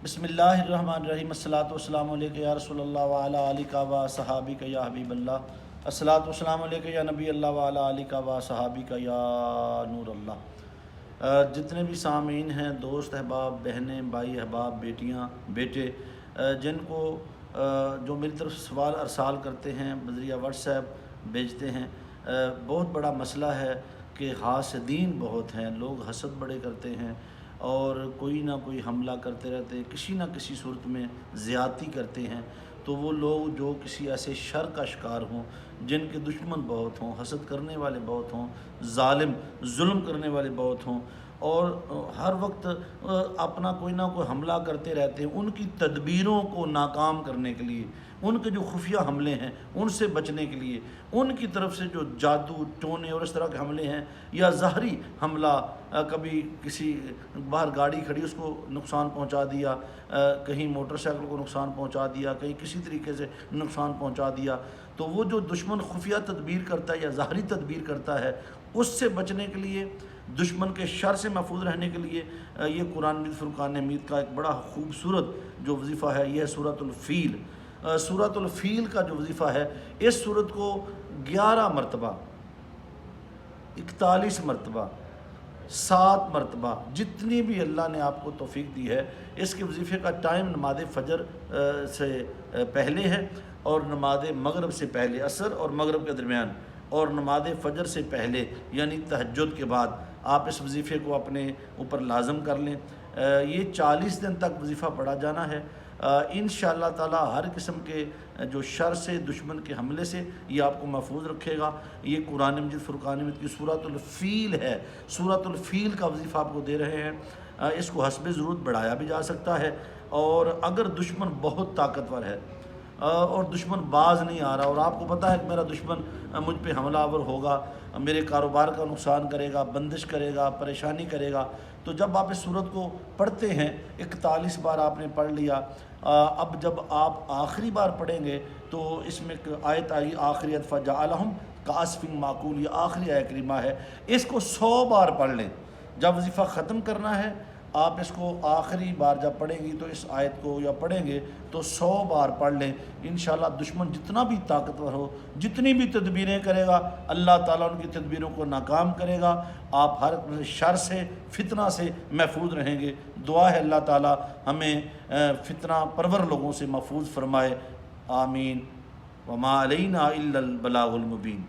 بسم اللہ الرحمن الرحیم۔ الصلاۃ والسلام علیک یا رسول اللہ وعلی آلک و صحابک یا حبیب اللہ۔ الصلاۃ والسلام علیک یا نبی اللہ وعلی آلک و صحابک یا نور اللہ۔ جتنے بھی سامعین ہیں، دوست احباب، بہنیں، بھائی احباب، بیٹیاں، بیٹے، جن کو جو میری طرف سوال ارسال کرتے ہیں، بذریعہ واٹس ایپ بھیجتے ہیں، بہت بڑا مسئلہ ہے کہ حاسدین بہت ہیں، لوگ حسد بڑے کرتے ہیں اور کوئی نہ کوئی حملہ کرتے رہتے ہیں، کسی نہ کسی صورت میں زیادتی کرتے ہیں۔ تو وہ لوگ جو کسی ایسے شر کا شکار ہوں، جن کے دشمن بہت ہوں، حسد کرنے والے بہت ہوں، ظلم کرنے والے بہت ہوں، اور ہر وقت اپنا کوئی نہ کوئی حملہ کرتے رہتے ہیں، ان کی تدبیروں کو ناکام کرنے کے لیے، ان کے جو خفیہ حملے ہیں ان سے بچنے کے لیے، ان کی طرف سے جو جادو ٹونے اور اس طرح کے حملے ہیں، یا ظاہری حملہ، کبھی کسی باہر گاڑی کھڑی اس کو نقصان پہنچا دیا، کہیں موٹر سائیکل کو نقصان پہنچا دیا، کہیں کسی طریقے سے نقصان پہنچا دیا، تو وہ جو دشمن خفیہ تدبیر کرتا ہے یا ظاہری تدبیر کرتا ہے، اس سے بچنے کے لیے، دشمن کے شر سے محفوظ رہنے کے لیے، یہ قرآن مجید فرقان حمید کا ایک بڑا خوبصورت جو وظیفہ ہے، یہ ہے سورۃ الفیل۔ سورۃ الفیل کا جو وظیفہ ہے، اس سورت کو 11 مرتبہ، 41 مرتبہ، 7 مرتبہ، جتنی بھی اللہ نے آپ کو توفیق دی ہے، اس کے وظیفے کا ٹائم نماز فجر سے پہلے ہے، اور نماز مغرب سے پہلے، عصر اور مغرب کے درمیان، اور نماز فجر سے پہلے یعنی تہجد کے بعد آپ اس وظیفے کو اپنے اوپر لازم کر لیں۔ یہ 40 دن تک وظیفہ پڑھا جانا ہے۔ انشاءاللہ تعالی ہر قسم کے جو شر سے، دشمن کے حملے سے یہ آپ کو محفوظ رکھے گا۔ یہ قرآن مجید فرقان حمید کی سورۃ الفیل ہے۔ سورۃ الفیل کا وظیفہ آپ کو دے رہے ہیں۔ اس کو حسب ضرورت بڑھایا بھی جا سکتا ہے، اور اگر دشمن بہت طاقتور ہے اور دشمن باز نہیں آ رہا، اور آپ کو پتہ ہے کہ میرا دشمن مجھ پہ حملہ آور ہوگا، میرے کاروبار کا نقصان کرے گا، بندش کرے گا، پریشانی کرے گا، تو جب آپ اس صورت کو پڑھتے ہیں، 41 بار آپ نے پڑھ لیا، اب جب آپ آخری بار پڑھیں گے تو اس میں آیت آئی آخری فجعلہم کعصف معقول، یہ آخری آیت کریمہ ہے، اس کو 100 بار پڑھ لیں۔ جب وظیفہ ختم کرنا ہے، آپ اس کو آخری بار جب پڑھیں گی تو اس آیت کو یا پڑھیں گے تو 100 بار پڑھ لیں۔ انشاءاللہ دشمن جتنا بھی طاقتور ہو، جتنی بھی تدبیریں کرے گا، اللہ تعالیٰ ان کی تدبیروں کو ناکام کرے گا۔ آپ ہر شر سے، فتنہ سے محفوظ رہیں گے۔ دعا ہے اللہ تعالیٰ ہمیں فتنہ پرور لوگوں سے محفوظ فرمائے، آمین۔ وما علینا الا البلاغ المبین۔